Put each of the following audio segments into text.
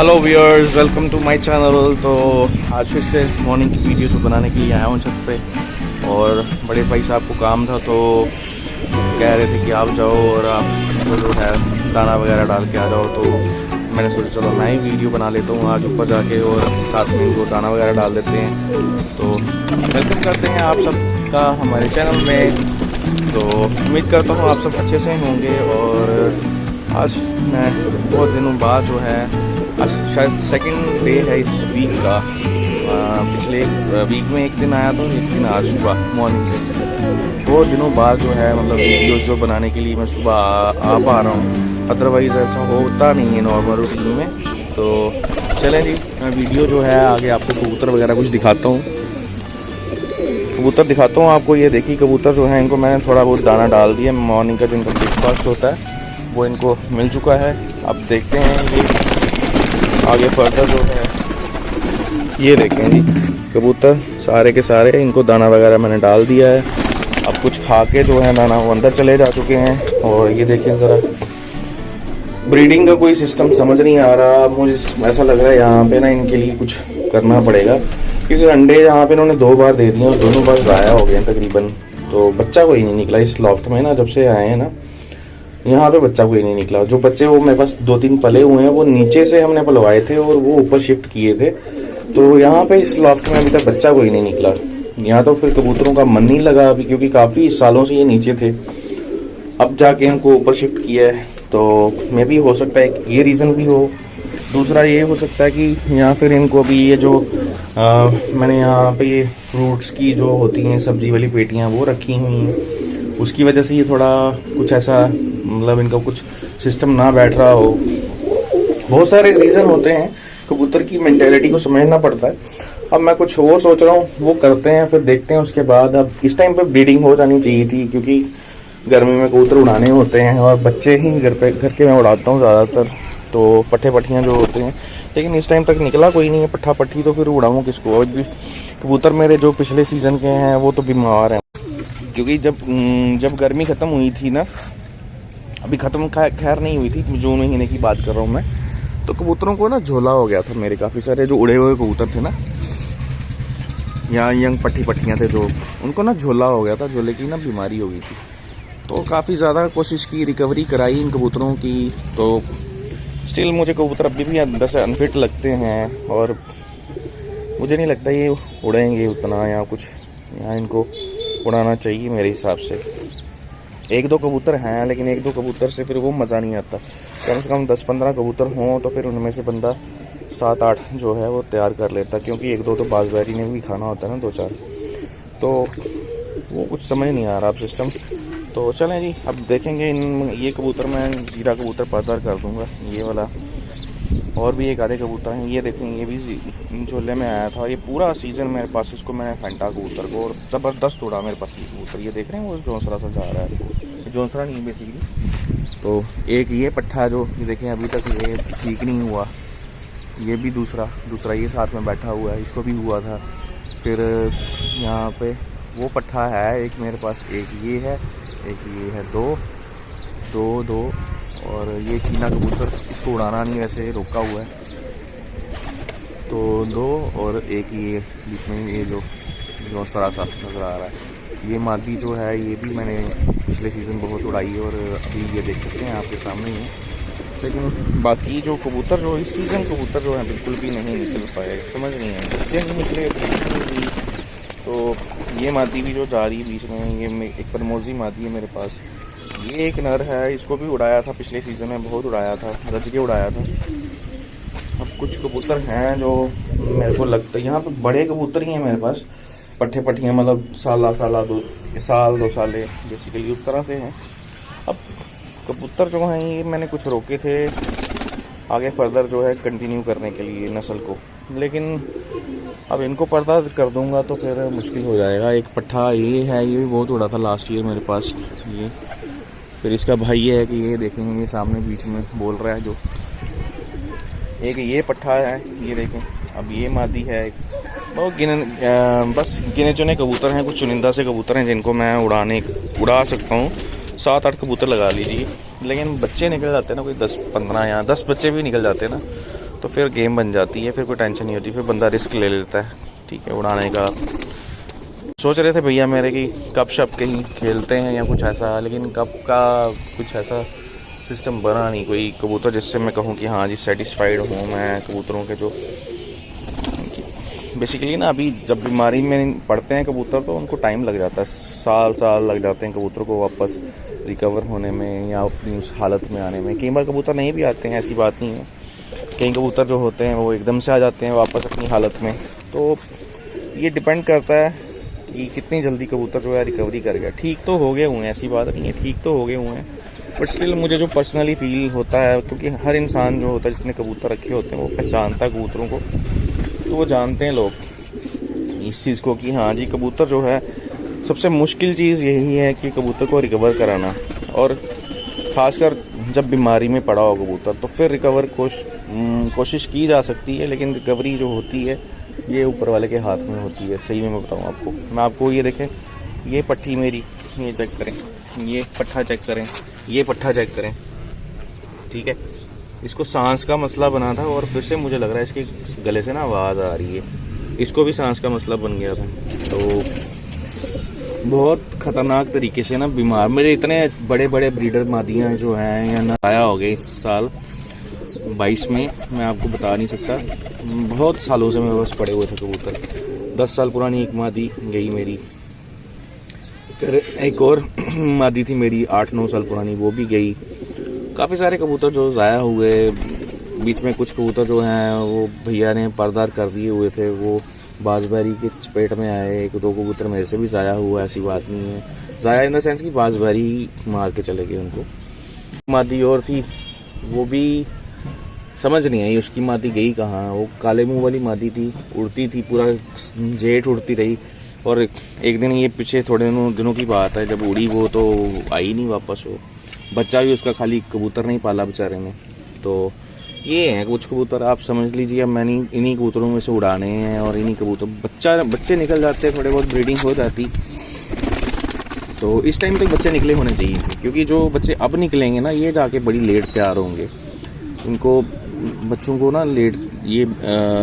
Hello viewers, welcome to my channel. तो आज फिर से मॉर्निंग की वीडियो तो बनाने के लिए आया हूँ छत पे। और बड़े भाई साहब को काम था तो कह रहे थे कि आप जाओ और आप जो है दाना वगैरह डाल के आ जाओ। तो मैंने सोचा चलो मैं ही वीडियो बना लेता हूँ आज ऊपर जाके और साथ में इनको दाना वगैरह डाल देते हैं। तो वेलकम करते हैं आप सबका हमारे चैनल में। तो उम्मीद करता हूँ आप सब अच्छे से होंगे। और आज मैं बहुत दिनों बाद जो है, आज शायद सेकंड डे है इस वीक का। पिछले वीक में एक दिन आया था, एक दिन आज सुबह मॉर्निंग में। बहुत दिनों बाद जो है मतलब वीडियोस जो बनाने के लिए मैं सुबह आ पा रहा हूँ, अदरवाइज़ ऐसा होता नहीं है नॉर्मल रूटीन में। तो चलें जी, मैं वीडियो जो है आगे आपको कबूतर वगैरह कुछ दिखाता हूँ, कबूतर दिखाता हूँ आपको। ये देखिए कबूतर जो है, इनको मैंने थोड़ा बहुत दाना डाल दिया। मॉर्निंग का जो इनका ब्रेकफास्ट होता है वो इनको मिल चुका है। अब देखते हैं ये आगे फर्दर जो है। ये देखें जी कबूतर सारे के सारे, इनको दाना वगैरह मैंने डाल दिया है। अब कुछ खा के जो है दाना वो अंदर चले जा चुके हैं। और ये देखें ज़रा, ब्रीडिंग का कोई सिस्टम समझ नहीं आ रहा मुझे। ऐसा लग रहा है यहाँ पे ना इनके लिए कुछ करना पड़ेगा, क्योंकि अंडे यहाँ पे इन्होंने 2 बार दे दिए और दोनों बार ज़ाया हो गए तकरीबन। तो बच्चा कोई नहीं निकला इस लॉफ्ट में ना, जब से आए हैं ना यहाँ पे बच्चा कोई नहीं निकला। जो बच्चे वो मेरे पास 2-3 पले हुए हैं वो नीचे से हमने पलवाए थे और वो ऊपर शिफ्ट किए थे। तो यहाँ पे इस लॉफ्ट में अभी तक बच्चा कोई नहीं निकला। यहाँ तो फिर कबूतरों का मन नहीं लगा अभी, क्योंकि काफ़ी सालों से ये नीचे थे। अब जाके इनको ऊपर शिफ्ट किया है। तो मे भी हो सकता है ये रीज़न भी हो। दूसरा ये हो सकता है कि यहाँ फिर इनको अभी ये जो मैंने यहाँ पे ये फ्रूट्स की जो होती हैं सब्जी वाली पेटियाँ वो रखी हुई हैं, उसकी वजह से ये थोड़ा कुछ ऐसा मतलब इनका कुछ सिस्टम ना बैठ रहा हो। बहुत सारे रीज़न होते हैं, कबूतर की मेंटेलिटी को समझना पड़ता है। अब मैं कुछ और सोच रहा हूँ, वो करते हैं फिर देखते हैं उसके बाद। अब इस टाइम पे ब्रीडिंग हो जानी चाहिए थी, क्योंकि गर्मी में कबूतर उड़ाने होते हैं और बच्चे ही घर के मैं उड़ाता हूँ ज़्यादातर। तो पट्ठे पट्ठियाँ जो होते हैं, लेकिन इस टाइम तक निकला कोई नहीं है पट्ठा पट्ठी, तो फिर उड़ाऊँ किसको। और भी कबूतर मेरे जो पिछले सीज़न के हैं वो तो बीमार हैं, क्योंकि जब गर्मी ख़त्म हुई थी ना, अभी ख़त्म खैर नहीं हुई थी, जून महीने की बात कर रहा हूँ मैं। तो कबूतरों को ना झोला हो गया था, मेरे काफ़ी सारे जो उड़े हुए कबूतर थे ना, यहाँ यंग पट्ठियाँ थे जो, उनको ना झोला हो गया था, झोले की ना बीमारी हो गई थी। तो काफ़ी ज़्यादा कोशिश की, रिकवरी कराई इन कबूतरों की। तो स्टिल मुझे कबूतर अभी भी अंदर से अनफिट लगते हैं और मुझे नहीं लगता ये उड़ेंगे उतना, या कुछ यहाँ इनको उड़ाना चाहिए मेरे हिसाब से। 1-2 कबूतर हैं, लेकिन 1-2 कबूतर से फिर वो मज़ा नहीं आता। कम से कम 10-15 कबूतर हों तो फिर उनमें से बंदा 7-8 जो है वो तैयार कर लेता, क्योंकि 1-2 तो बाजबैरी ने भी खाना होता है ना, 2-4। तो वो कुछ समझ नहीं आ रहा अब सिस्टम। तो चलें जी, अब देखेंगे ये कबूतर मैं जीरा कबूतर पर्दा कर दूंगा, ये वाला। और भी एक आधे कबूतर हैं, ये देखें, ये भी झोले में आया था। ये पूरा सीजन मेरे पास, इसको मैंने फेंटा कबूतर को और ज़बरदस्त उड़ा मेरे पास ये कबूतर। ये देख रहे हैं वो जोंसरा सा जा रहा है, जोंसरा नहीं बेसिकली। तो एक ये पट्ठा जो ये देखें अभी तक ये ठीक नहीं हुआ, ये भी दूसरा ये साथ में बैठा हुआ है, इसको भी हुआ था। फिर यहाँ पे वो पट्ठा है एक मेरे पास, एक ये है, एक ये है, दो। और ये चीना कबूतर, इसको उड़ाना नहीं वैसे रोका हुआ है। तो 2 और एक ये बीच में ये जो सरा सा नज़र आ रहा है, ये मादी जो है ये भी मैंने पिछले सीज़न बहुत उड़ाई है और अभी ये देख सकते हैं आपके सामने ही है। लेकिन बाकी जो कबूतर जो इस सीज़न कबूतर जो है बिल्कुल भी नहीं निकल पाए, समझ नहीं है, बच्चे नहीं निकले। तो ये मादी भी जो जा रही है बीच में, ये एक परमोजी मादी है मेरे पास। ये एक नर है, इसको भी उड़ाया था पिछले सीज़न में, बहुत उड़ाया था, रज के उड़ाया था। अब कुछ कबूतर हैं जो मेरे को लगता है यहाँ पे बड़े कबूतर ही हैं मेरे पास, पट्ठे पट्ठियाँ, मतलब साल 2 साल बेसिकली उस तरह से हैं। अब कबूतर जो हैं ये मैंने कुछ रोके थे आगे फर्दर जो है कंटिन्यू करने के लिए नस्ल को, लेकिन अब इनको पर्दा कर दूंगा तो फिर मुश्किल हो जाएगा। एक पट्ठा ये है, ये भी बहुत उड़ा था लास्ट ईयर मेरे पास ये। फिर इसका भाई ये है कि ये देखेंगे, ये सामने बीच में बोल रहा है जो, एक ये पट्ठा है, ये देखें। अब ये मादी है, बहुत बस गिने चुने कबूतर हैं, कुछ चुनिंदा से कबूतर हैं जिनको मैं उड़ा सकता हूँ। 7-8 कबूतर लगा लीजिए, लेकिन बच्चे निकल जाते हैं ना, कोई 10-15 या 10 बच्चे भी निकल जाते हैं ना, तो फिर गेम बन जाती है, फिर कोई टेंशन नहीं होती, फिर बंदा रिस्क ले लेता है, ठीक है, उड़ाने का। सोच रहे थे भैया मेरे कि कप शप कहीं खेलते हैं या कुछ ऐसा, लेकिन कप का कुछ ऐसा सिस्टम बना नहीं, कोई कबूतर जिससे मैं कहूँ कि हाँ जी सेटिस्फाइड हूँ मैं कबूतरों के। जो बेसिकली ना अभी जब बीमारी में पड़ते हैं कबूतर तो उनको टाइम लग जाता है, साल लग जाते हैं कबूतर को वापस रिकवर होने में या अपनी उस हालत में आने में। कई बार कबूतर नहीं भी आते हैं, ऐसी बात नहीं है, कई कबूतर जो होते हैं वो एकदम से आ जाते हैं वापस अपनी हालत में। तो ये डिपेंड करता है कि कितनी जल्दी कबूतर जो है रिकवरी कर गया। ठीक तो हो गए हुए हैं, ऐसी बात नहीं है, ठीक तो हो गए हुए हैं, बट स्टिल मुझे जो पर्सनली फील होता है, क्योंकि हर इंसान जो होता है जिसने कबूतर रखे होते हैं वो पहचानता है कबूतरों को, तो वो जानते हैं लोग इस चीज़ को कि हाँ जी कबूतर जो है सबसे मुश्किल चीज़ यही है कि कबूतर को रिकवर कराना। और ख़ासकर जब बीमारी में पड़ा हो कबूतर तो फिर रिकवर कोशिश की जा सकती है, लेकिन रिकवरी जो होती है ये ऊपर वाले के हाथ में होती है। सही में मैं बताऊँ आपको, मैं आपको ये देखें, ये पट्टी मेरी, ये चेक करें, ये पट्ठा चेक करें, ये पट्ठा चेक करें, ठीक है। इसको सांस का मसला बना था और फिर से मुझे लग रहा है इसके गले से ना आवाज़ आ रही है, इसको भी सांस का मसला बन गया था। तो बहुत ख़तरनाक तरीके से ना बीमार, मेरे इतने बड़े बड़े ब्रीडर मादियाँ जो हैं या नया हो गए इस साल 22 में, मैं आपको बता नहीं सकता। बहुत सालों से मेरे पास पड़े हुए थे कबूतर। 10 साल पुरानी एक मादी गई मेरी, फिर एक और मादी थी मेरी 8-9 साल पुरानी, वो भी गई। काफ़ी सारे कबूतर जो ज़ाया हुए, बीच में कुछ कबूतर जो हैं वो भैया ने पर्दार कर दिए हुए थे, वो बाजबारी के चपेट में आए। 1-2 कबूतर मेरे से भी ज़ाया हुआ, ऐसी बात नहीं है, ज़ाया इन द सेंस कि बाजबारी मार के चले गए उनको। मादी और थी, वो भी समझ नहीं आई उसकी मादी गई कहाँ। वो काले मुंह वाली मादी थी, उड़ती थी, पूरा जेठ उड़ती रही, और एक दिन ये पीछे थोड़े दिनों की बात है जब उड़ी वो तो आई नहीं वापस। वो बच्चा भी उसका खाली कबूतर नहीं पाला बेचारे ने। तो ये हैं कुछ कबूतर, आप समझ लीजिए। अब मैंने इन्हीं कबूतरों में से उड़ाने हैं और इन्हीं कबूतर बच्चे निकल जाते हैं, थोड़े बहुत ब्रीडिंग हो जाती। तो इस टाइम तक बच्चे निकले होने चाहिए, क्योंकि जो बच्चे अब निकलेंगे ना ये जाके बड़ी लेट तैयार होंगे। इनको बच्चों को ना लेट ये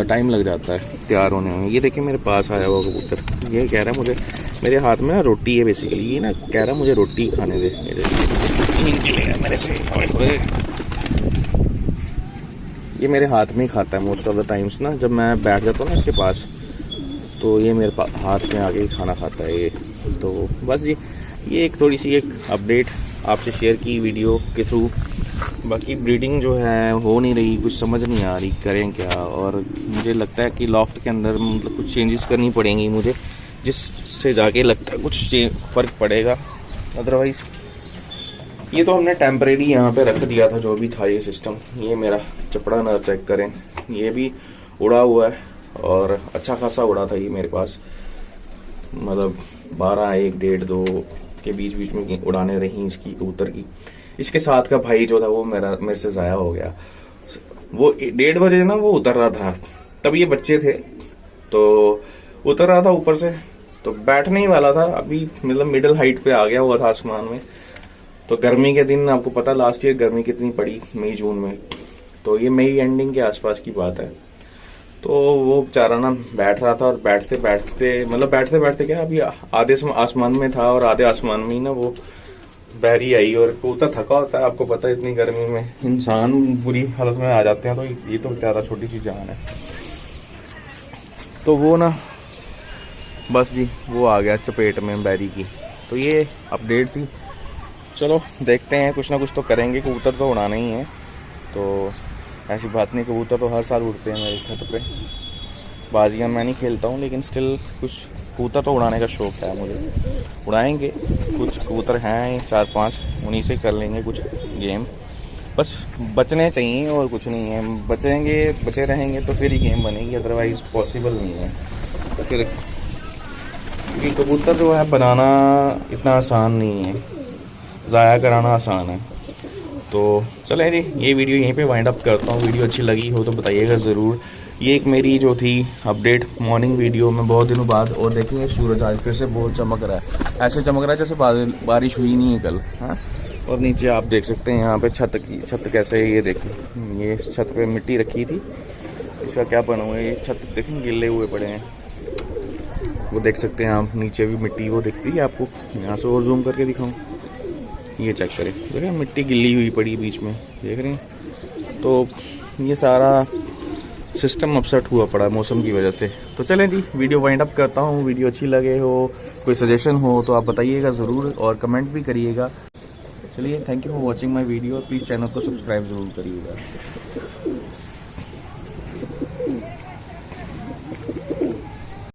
टाइम लग जाता है तैयार होने में। ये देखिए मेरे पास आया हुआ कबूतर, ये कह रहा है मुझे, मेरे हाथ में ना रोटी है बेसिकली, ये ना कह रहा है मुझे रोटी खाने दे। मेरे से ये मेरे हाथ में ही खाता है मोस्ट ऑफ द टाइम्स ना, जब मैं बैठ जाता हूँ ना इसके पास तो ये मेरे हाथ में आके ही खाना खाता है ये। तो बस ये एक थोड़ी सी एक अपडेट आपसे शेयर की वीडियो के थ्रू। बाकी ब्रीडिंग जो है हो नहीं रही, कुछ समझ नहीं आ रही करें क्या, और मुझे लगता है कि लॉफ्ट के अंदर मतलब कुछ चेंजेस करनी पड़ेंगी मुझे, जिससे जाके लगता है कुछ फ़र्क पड़ेगा। अदरवाइज़ ये तो हमने टेम्परेरी यहाँ पे रख दिया था जो भी था ये सिस्टम। ये मेरा चपड़ा नर चेक करें, ये भी उड़ा हुआ है और अच्छा खासा उड़ा था ये मेरे पास, मतलब 12, 1, 1.5, 2 के बीच में उड़ाने रही इसकी कबूतर की। इसके साथ का भाई जो था वो मेरे से ज़ाया हो गया। वो 1:30 बजे ना वो उतर रहा था, तब ये बच्चे थे तो उतर रहा था ऊपर से, तो बैठने ही वाला था, अभी मतलब मिडिल हाइट पे आ गया हुआ था आसमान में। तो गर्मी के दिन आपको पता लास्ट ईयर गर्मी कितनी पड़ी मई जून में, तो ये मई एंडिंग के आसपास की बात है। तो वो बेचारा ना बैठ रहा था और बैठते बैठते क्या अभी आधे आसमान में था और आधे आसमान में ही ना वो बहरी आई। और कबूतर थका होता है, आपको पता है इतनी गर्मी में इंसान बुरी हालत में आ जाते हैं, तो ये तो ज़्यादा छोटी सी जान है। तो वो ना बस जी वो आ गया चपेट में बैरी की। तो ये अपडेट थी, चलो देखते हैं, कुछ ना कुछ तो करेंगे, कबूतर तो उड़ाना ही है। तो ऐसी बात नहीं, कबूतर तो हर साल उड़ते हैं मेरे छत पे। बाजियाँ मैं नहीं खेलता हूँ, लेकिन स्टिल कुछ कबूतर तो उड़ाने का शौक है मुझे। उड़ाएंगे, कुछ कबूतर हैं 4-5, उन्हीं से कर लेंगे कुछ गेम। बस बचने चाहिए और कुछ नहीं है, बचे रहेंगे तो फिर ही गेम बनेगी, अदरवाइज पॉसिबल नहीं है। तो फिर क्योंकि कबूतर जो है बनाना इतना आसान नहीं है, ज़ाया कराना आसान है। तो चलें जी, ये वीडियो यहीं पे वाइंड अप करता हूँ। वीडियो अच्छी लगी हो तो बताइएगा ज़रूर। ये एक मेरी जो थी अपडेट मॉर्निंग वीडियो में बहुत दिनों बाद। और देखेंगे सूरज आज फिर से बहुत चमक रहा है, ऐसे चमक रहा है जैसे बारिश हुई नहीं है कल। हाँ, और नीचे आप देख सकते हैं यहाँ पे छत कैसे है। ये देखिए, ये छत पे मिट्टी रखी थी, इसका क्या बना हुआ है। ये छत देखें गिले हुए पड़े हैं, वो देख सकते हैं आप। नीचे भी मिट्टी वो दिखती है आपको, यहाँ से और जूम करके दिखाऊं, ये चेक करें, देखें मिट्टी गिली हुई पड़ी बीच में, देख रहे हैं। तो ये सारा सिस्टम अपसेट हुआ पड़ा है मौसम की वजह से। तो चलें जी, वीडियो वाइंड अप करता हूँ। वीडियो अच्छी लगे हो, कोई सजेशन हो तो आप बताइएगा ज़रूर, और कमेंट भी करिएगा। चलिए, thank you for watching my video. Please channel को सब्सक्राइब ज़रूर करिएगा।